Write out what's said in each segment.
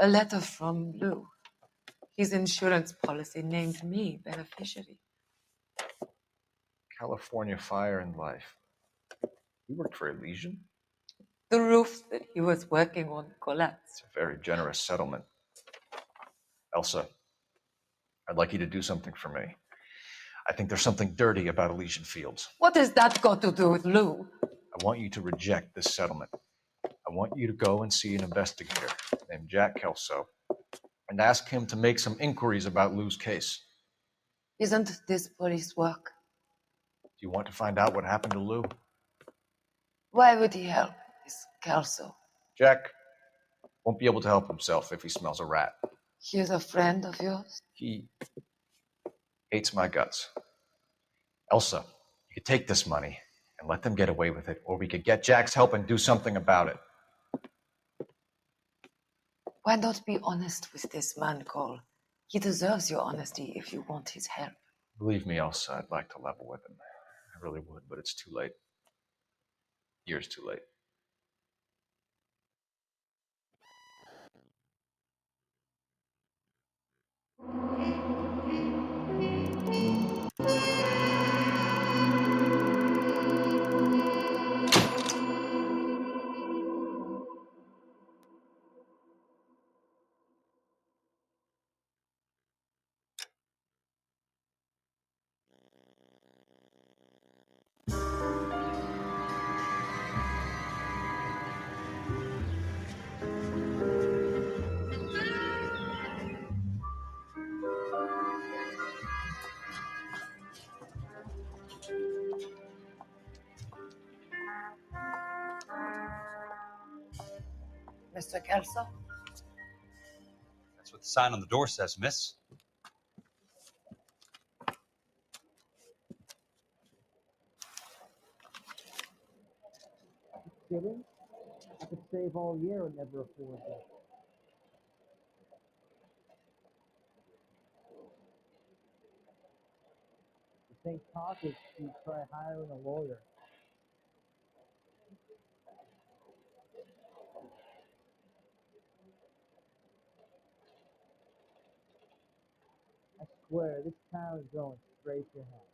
A letter from Lou. His insurance policy named me beneficiary. California Fire and Life. You worked for Elysian? The roof that he was working on collapsed. It's a very generous settlement. Elsa, I'd like you to do something for me. I think there's something dirty about Elysian Fields. What has that got to do with Lou? I want you to reject this settlement. I want you to go and see an investigator named Jack Kelso and ask him to make some inquiries about Lou's case. Isn't this police work? Do you want to find out what happened to Lou? Why would he help this Kelso? Jack won't be able to help himself if he smells a rat. He is a friend of yours? He hates my guts. Elsa, you could take this money and let them get away with it, or we could get Jack's help and do something about it. Why not be honest with this man, Cole? He deserves your honesty if you want his help. Believe me, Elsa, I'd like to level with him. I really would, but it's too late. Years too late. Mr. Kelso? That's what the sign on the door says, miss. Kidding? I could save all year and never afford that. This ain't pockets, you try hiring a lawyer. I swear, this town is going straight to hell.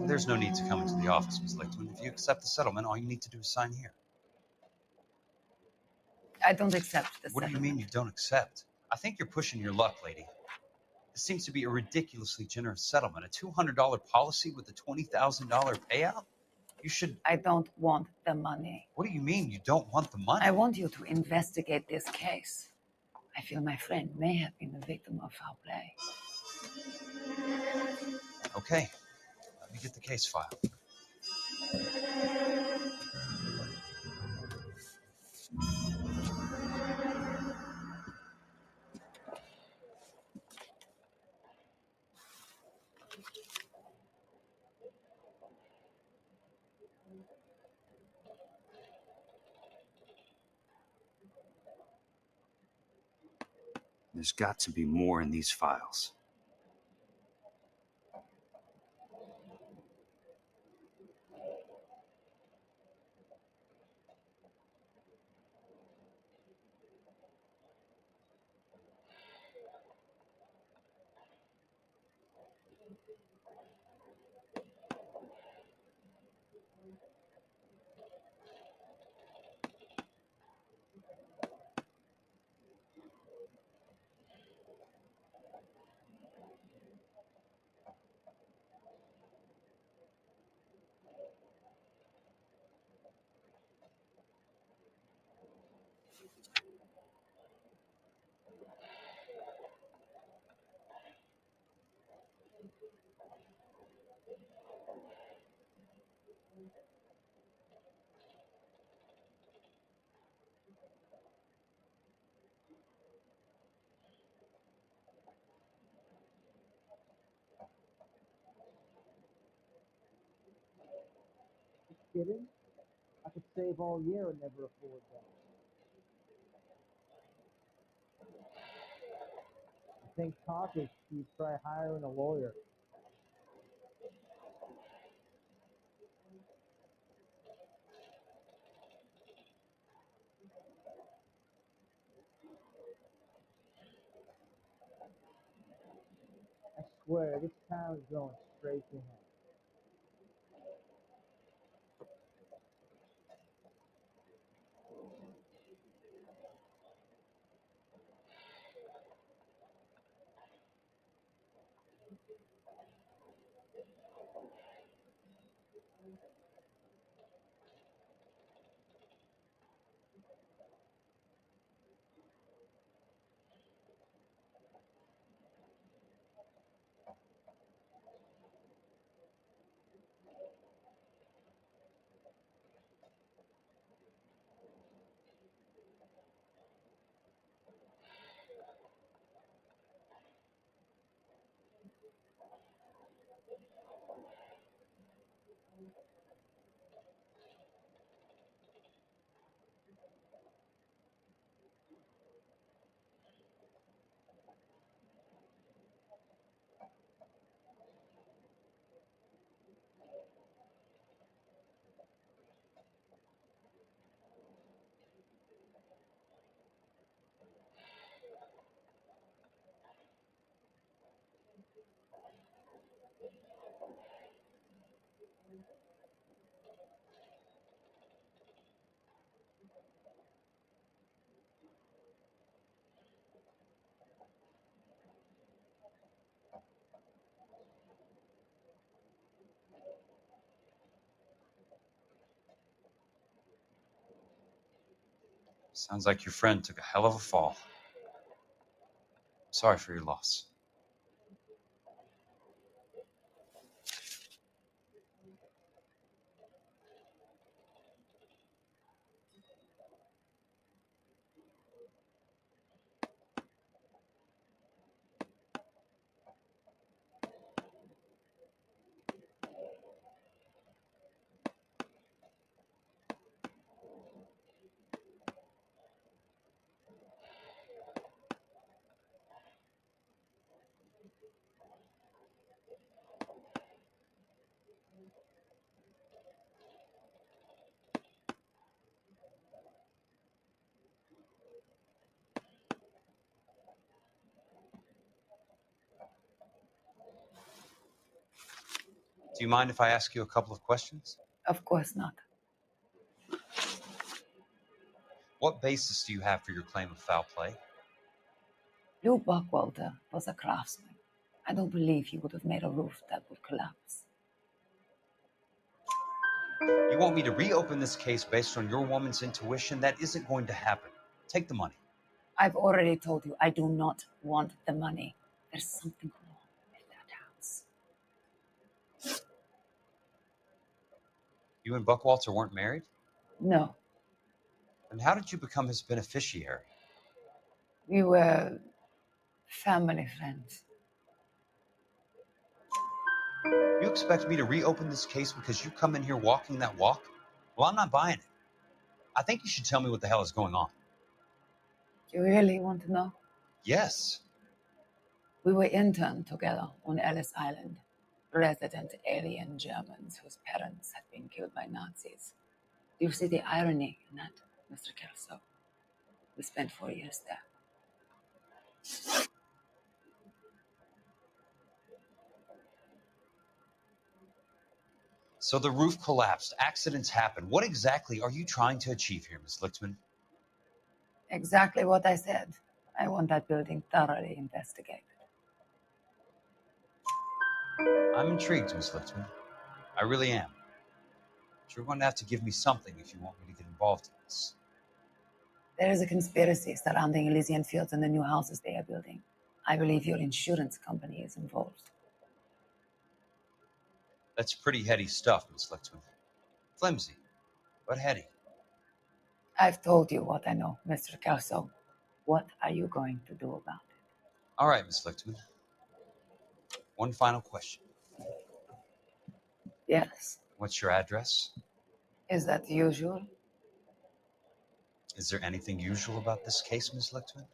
There's no need to come into the office, Miss Lichtman. If you accept the settlement, all you need to do is sign here. I don't accept the What do you settlement. mean you don't accept? I think you're pushing your luck, lady. This seems to be a ridiculously generous settlement. A $200 policy with a $20,000 payout? You should... I don't want the money. What do you mean you don't want the money? I want you to investigate this case. I feel my friend may have been the victim of foul play. Okay, let me get the case file. There's got to be more in these files. kidding? I could save all year and never afford that. You think talkish, you try hiring a lawyer. I swear, this town is going straight to hell. Sounds like your friend took a hell of a fall. Sorry for your loss. Do you mind if I ask you a couple of questions? Of course not. What basis do you have for your claim of foul play? Lou Buckwalter was a craftsman. I don't believe he would have made a roof that would collapse. You want me to reopen this case based on your woman's intuition? That isn't going to happen. Take the money. I've already told you I do not want the money. There's something wrong with that house. You and Buckwalter weren't married? No, And how did you become his beneficiary? we were family friends. You expect me to reopen this case because you come in here walking that walk? Well, I'm not buying it. I think you should tell me what the hell is going on. You really want to know? Yes. We were interned together on Ellis Island, resident alien Germans whose parents had been killed by Nazis. Do you see the irony in that, Mr. Kelso? We spent 4 years there. So the roof collapsed. Accidents happen. What exactly are you trying to achieve here, Miss Lichtman? Exactly what I said. I want that building thoroughly investigated. I'm intrigued, Miss Lichtman. I really am. But you're going to have to give me something if you want me to get involved in this. There is a conspiracy surrounding Elysian Fields and the new houses they are building. I believe your insurance company is involved. That's pretty heady stuff, Miss Lichtman. Flimsy, but heady. I've told you what I know, Mr. Kelso. What are you going to do about it? All right, Miss Lichtman. One final question. Yes, What's your address? Is that usual? Is there anything usual about this case, Ms. Lichtman?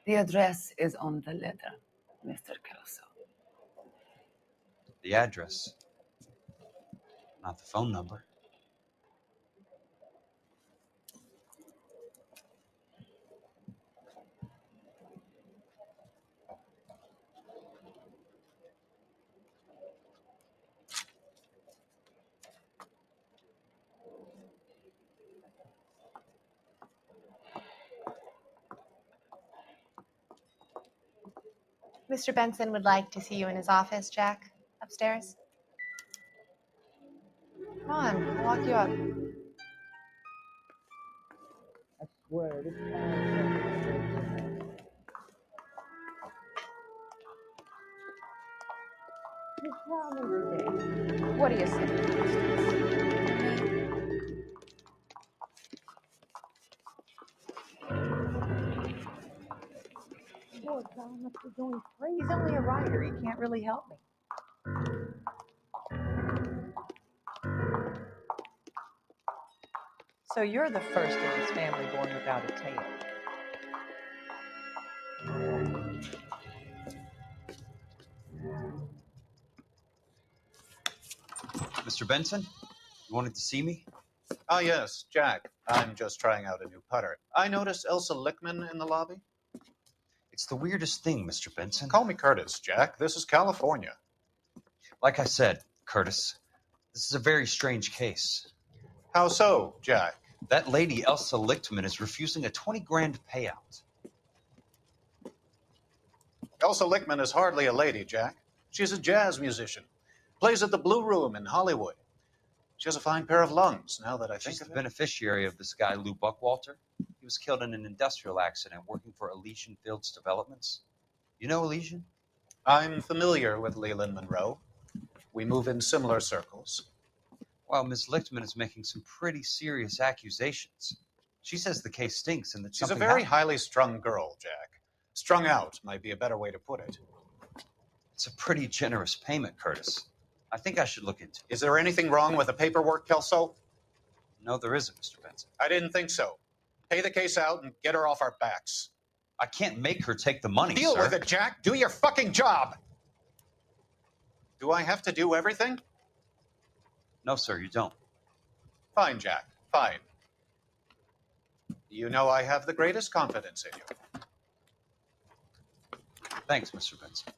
The address is on the letter, Mr. Kelso. The address, not the phone number. Mr. Benson would like to see you in his office, Jack, upstairs. Come on, I'll walk you up. I swear, this town is going crazy. Just tell me today. What do you say? Poor guy must be going crazy. He's only a writer. He can't really help me. So you're the first in his family born without a tail. Mr. Benson, you wanted to see me? Ah, yes, Jack. I'm just trying out a new putter. I noticed Elsa Lichtman in the lobby. It's the weirdest thing, Mr. Benson. Call me Curtis, Jack. This is California. Like I said, Curtis, this is a very strange case. How so, Jack? That lady, Elsa Lichtman, is refusing a 20 grand payout. Elsa Lichtman is hardly a lady, Jack. She's a jazz musician. Plays at the Blue Room in Hollywood. She has a fine pair of lungs, now that I think She's of the it. beneficiary of this guy, Lou Buckwalter. He was killed in an industrial accident working for Elysian Fields Developments. You know Elysian? I'm familiar with Leland Monroe. We move in similar circles. Well, Ms. Lichtman is making some pretty serious accusations. She says the case stinks and that She's a something very happened. highly strung girl, Jack. Strung out might be a better way to put it. It's a pretty generous payment, Curtis. I think I should look into it. Is there anything wrong with the paperwork, Kelso? No, there isn't, Mr. Benson. I didn't think so. Pay the case out and get her off our backs. I can't make her take the money, Deal sir. with it, Jack. Do your fucking job. Do I have to do everything? No, sir, you don't. Fine, Jack. Fine. You know I have the greatest confidence in you. Thanks, Mr. Benson.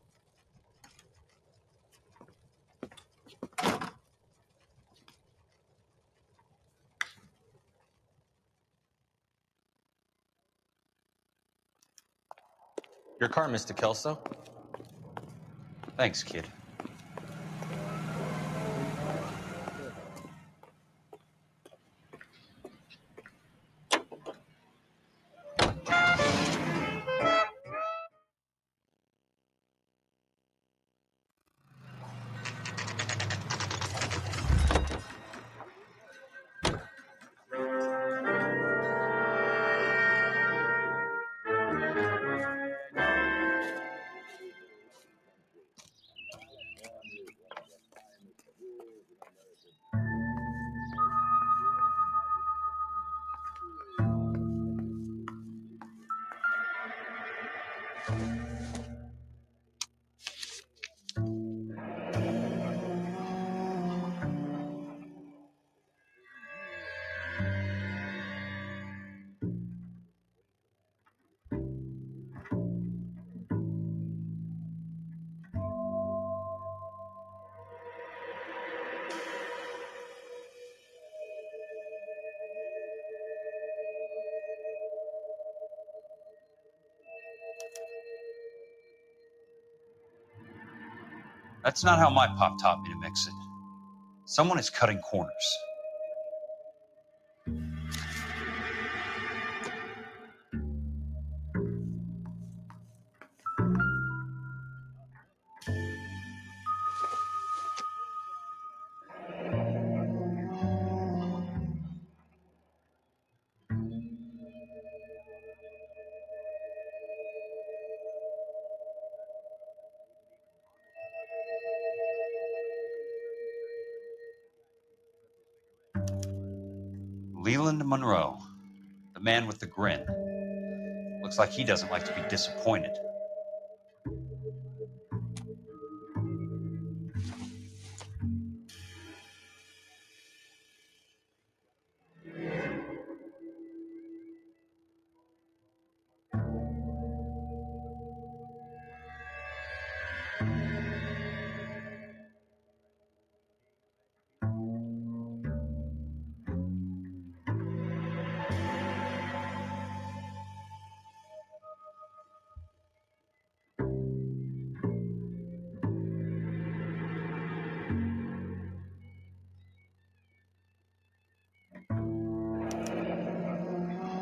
Your car, Mr. Kelso. Thanks, kid. That's not how my pop taught me to mix it. Someone is cutting corners. Leland Monroe, the man with the grin. Looks like he doesn't like to be disappointed.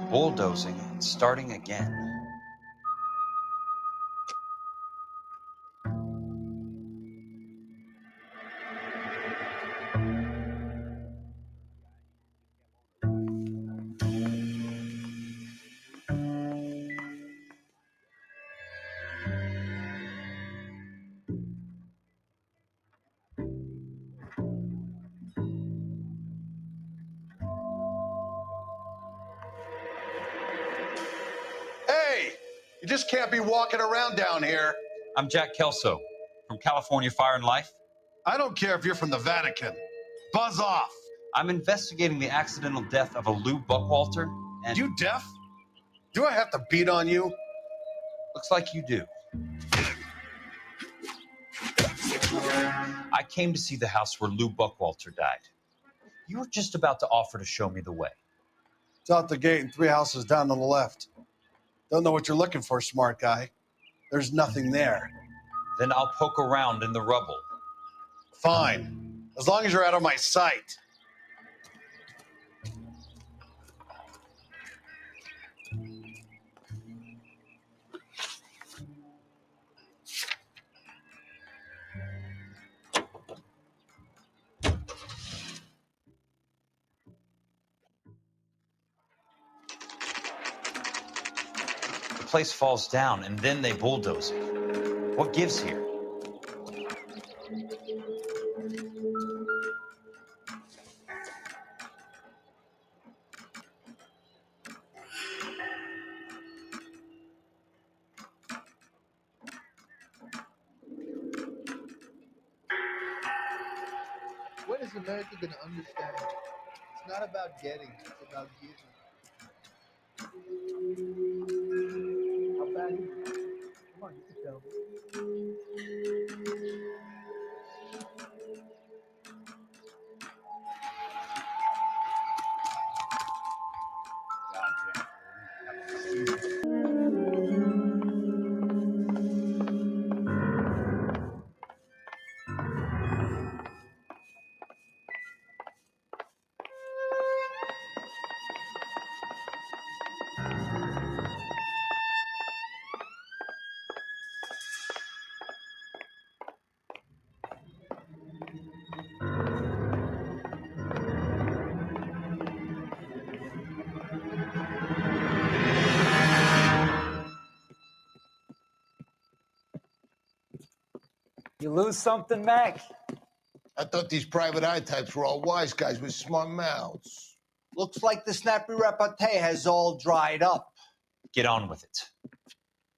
Bulldozing and starting again. Hey, you just can't be walking around down here. I'm Jack Kelso from California Fire and Life. I don't care if you're from the Vatican. Buzz off. I'm investigating the accidental death of a Lou Buckwalter, and You deaf? Do I have to beat on you? looks like you do. I came to see the house where Lou Buckwalter died. You were just about to offer to show me the way. It's out the gate and 3 houses down on the left. Don't know what you're looking for, smart guy. There's nothing there. Then I'll poke around in the rubble. Fine. As long as you're out of my sight. The place falls down, and then they bulldoze it. What gives here? When is America going to understand? It's not about getting, it's about giving. How bad is it? Come on, you can tell me. You lose something, Mac? I thought these private eye types were all wise guys with smart mouths. Looks like the snappy repartee has all dried up. Get on with it.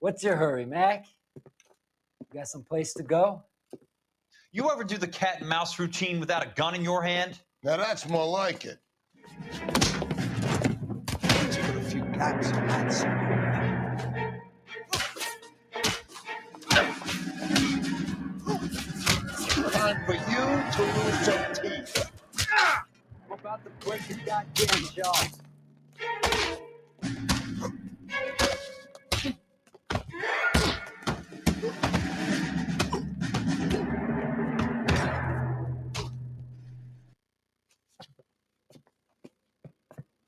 What's your hurry, Mac? You got some place to go? You ever do the cat and mouse routine without a gun in your hand? Now that's more like it. Let's put a few caps on that side. Time for you to lose some teeth. We're about to break your goddamn jaw.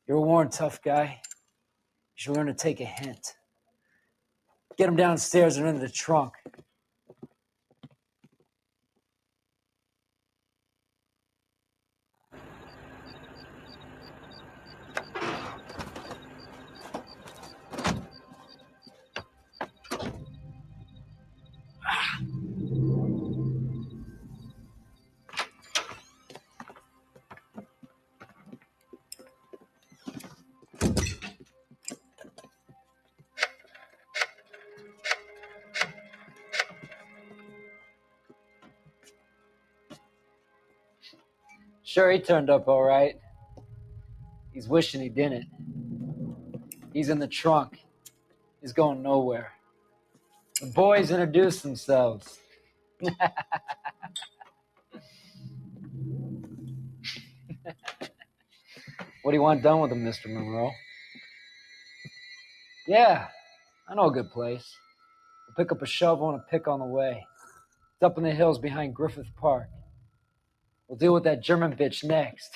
You're a worn, tough guy. You should learn to take a hint. Get him downstairs and into the trunk. Sure, he turned up all right. He's wishing he didn't. He's in the trunk. He's going nowhere. The boys introduced themselves. What do you want done with him, Mr. Monroe? Yeah, I know a good place. We'll pick up a shovel and a pick on the way. It's up in the hills behind Griffith Park. We'll deal with that German bitch next.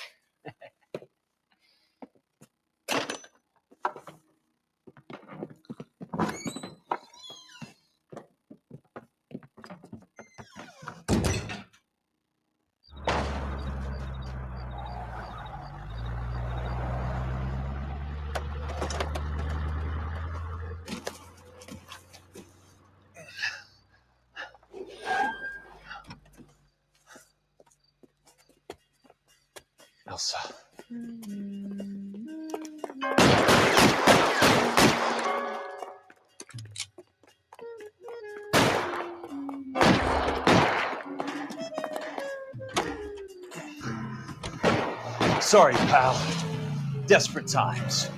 Elsa. Sorry, pal. Desperate times.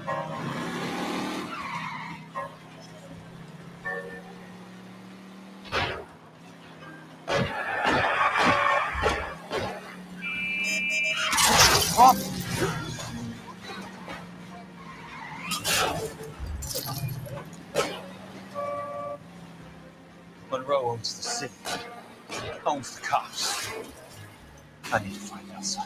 Monroe owns the city. Owns the cops. I need to find Elsa.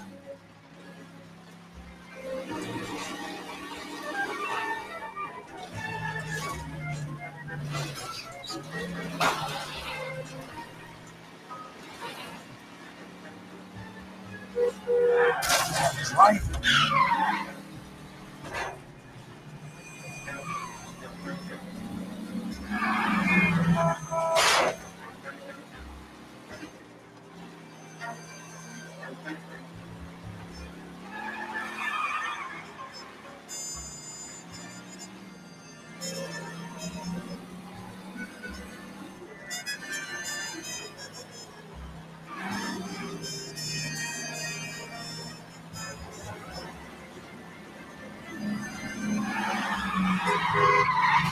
Drive.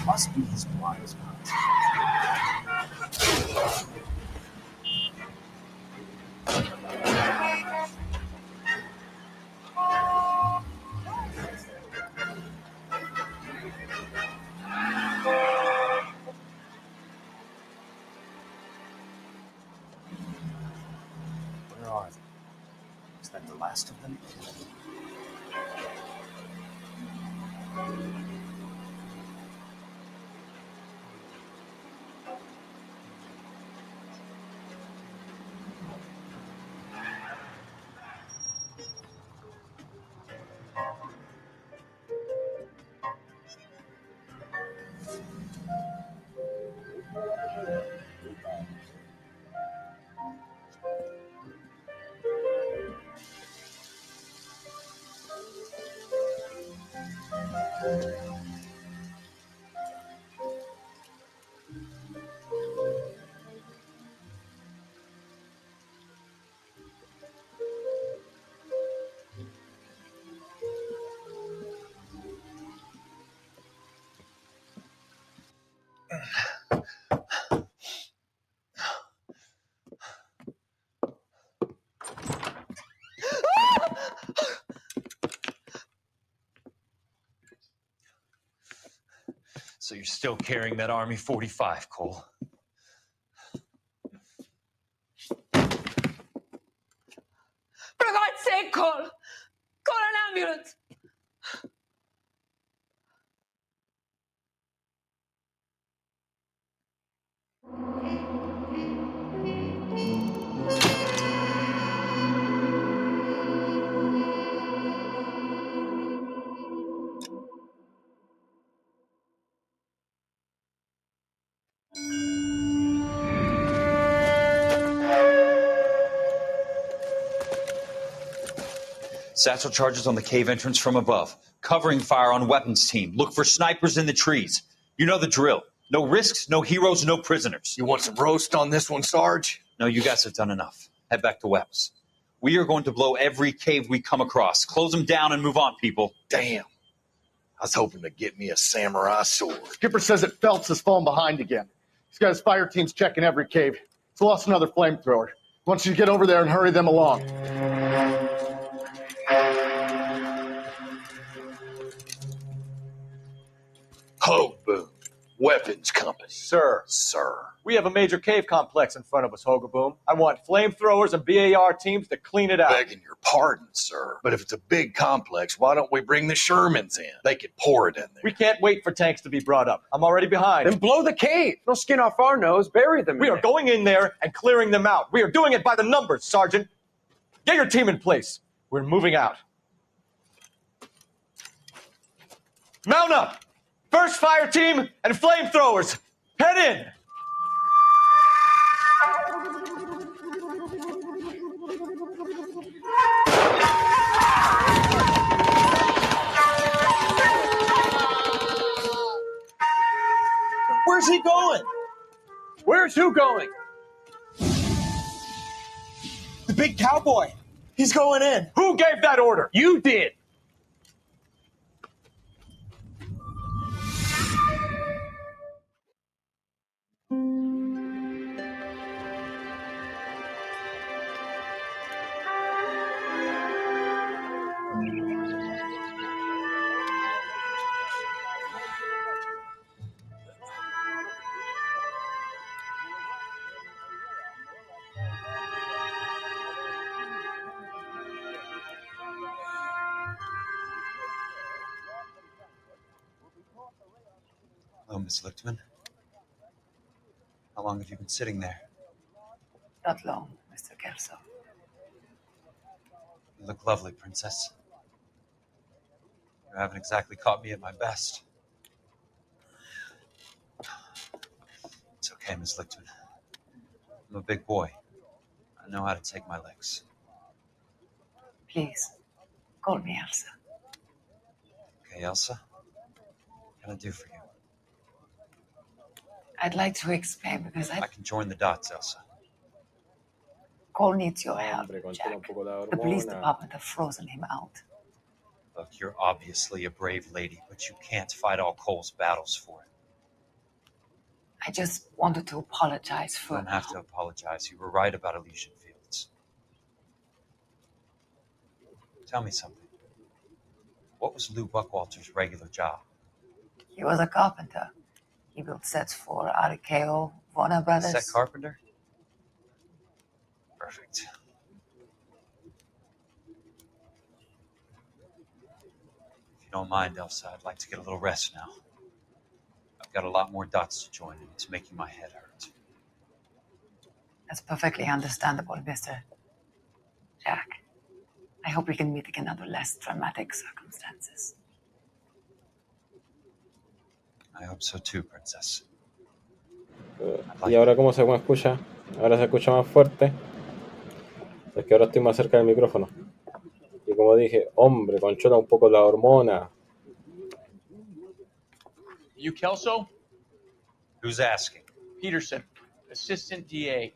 Must be his blind spot. Where are they? Is that the last of them? So you're still carrying that Army 45, Cole? For God's sake, Cole! Call an ambulance! Satchel charges on the cave entrance from above. Covering fire on weapons team. Look for snipers in the trees. You know the drill. No risks, no heroes, no prisoners. You want some roast on this one, Sarge? No, you guys have done enough. Head back to Webb's. We are going to blow every cave we come across. Close them down and move on, people. Damn. I was hoping to get me a samurai sword. Skipper says that Phelps has fallen behind again. He's got his fire teams checking every cave. He's lost another flamethrower. He wants you to get over there and hurry them along. Ho, boom. Weapons compass. Sir. We have a major cave complex in front of us, Hogaboom. I want flamethrowers and BAR teams to clean it out. Begging your pardon, sir. But if it's a big complex, why don't we bring the Shermans in? They could pour it in there. We can't wait for tanks to be brought up. I'm already behind. Then blow the cave. No skin off our nose. Bury them. We are going in there and clearing them out. We are doing it by the numbers, Sergeant. Get your team in place. We're moving out. Mount up. First fire team and flamethrowers. Head in. Where's he going? Where's who going? The big cowboy. He's going in. Who gave that order? You did. Hello, Miss Lichtman. How long have you been sitting there? Not long, Mr. Kelso. You look lovely, Princess. You haven't exactly caught me at my best. It's okay, Miss Lichtman. I'm a big boy. I know how to take my licks. Please, call me Elsa. Okay, Elsa? What can I do for you? I'd like to explain because I can join the dots, Elsa. Cole needs your help, Jack. The police department have frozen him out. Look, you're obviously a brave lady, but you can't fight all Cole's battles for it. I just wanted to apologize You for... don't have to apologize. You were right about Elysian Fields. Tell me something. What was Lou Buckwalter's regular job? He was a carpenter. He built sets for RKO, Warner Brothers. Set carpenter? Perfect. If you don't mind, Elsa, I'd like to get a little rest now. I've got a lot more dots to join, and it's making my head hurt. That's perfectly understandable, Mr. Jack. I hope we can meet again under less dramatic circumstances. I hope so too, Princess. ¿Y ahora cómo se escucha? Ahora se escucha más fuerte. Es que ahora estoy más cerca del micrófono. Y como dije, hombre, controla un poco la hormona. You Kelso? Who's asking? Peterson, assistant DA.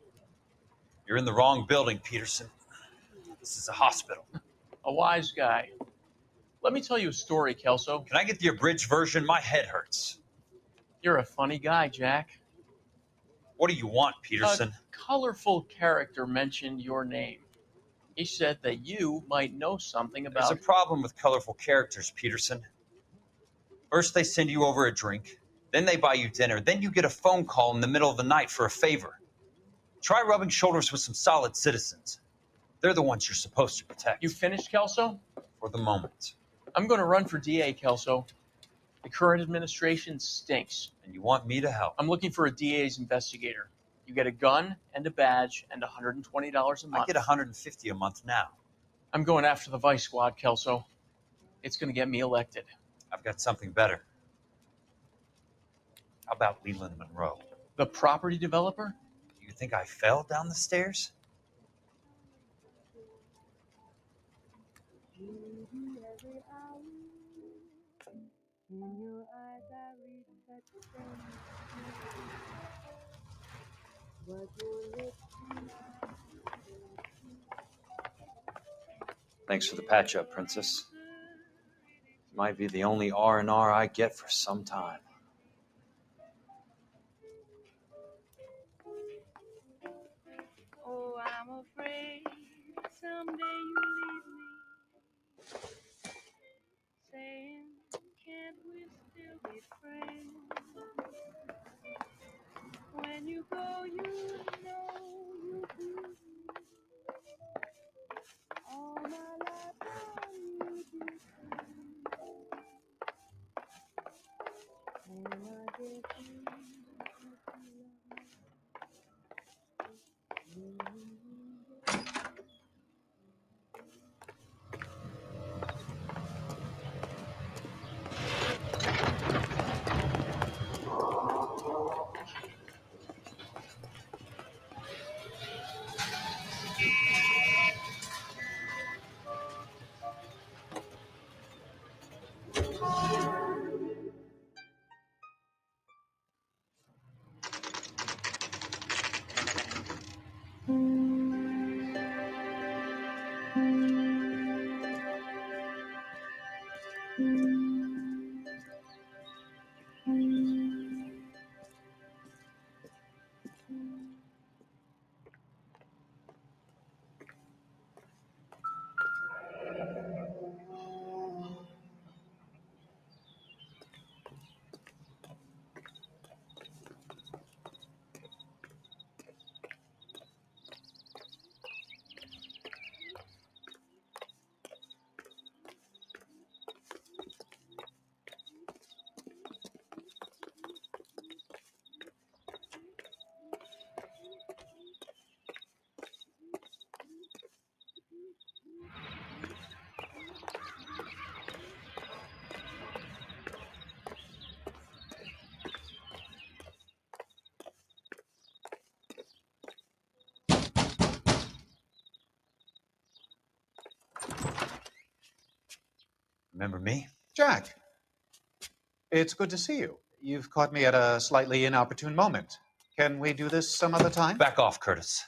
You're in the wrong building, Peterson. This is a hospital. A wise guy. Let me tell you a story, Kelso. Can I get the abridged version? My head hurts. You're a funny guy, Jack. What do you want, Peterson? A colorful character mentioned your name. He said that you might know something about... There's a problem with colorful characters, Peterson. First they send you over a drink, then they buy you dinner, then you get a phone call in the middle of the night for a favor. Try rubbing shoulders with some solid citizens. They're the ones you're supposed to protect. You finished, Kelso? For the moment. I'm going to run for DA, Kelso. The current administration stinks. And you want me to help? I'm looking for a DA's investigator. You get a gun and a badge and $120 a month. I get $150 a month now. I'm going after the Vice Squad, Kelso. It's going to get me elected. I've got something better. How about Leland Monroe? The property developer? You think I fell down the stairs? Thanks for the patch up, Princess. Might be the only R&R I get for some time. Oh, I'm afraid someday you leave me, saying, can't we still be friends? When you go, you know you do. All my life, all you do. And I get you. Remember me? Jack, it's good to see you. You've caught me at a slightly inopportune moment. Can we do this some other time? Back off, Curtis.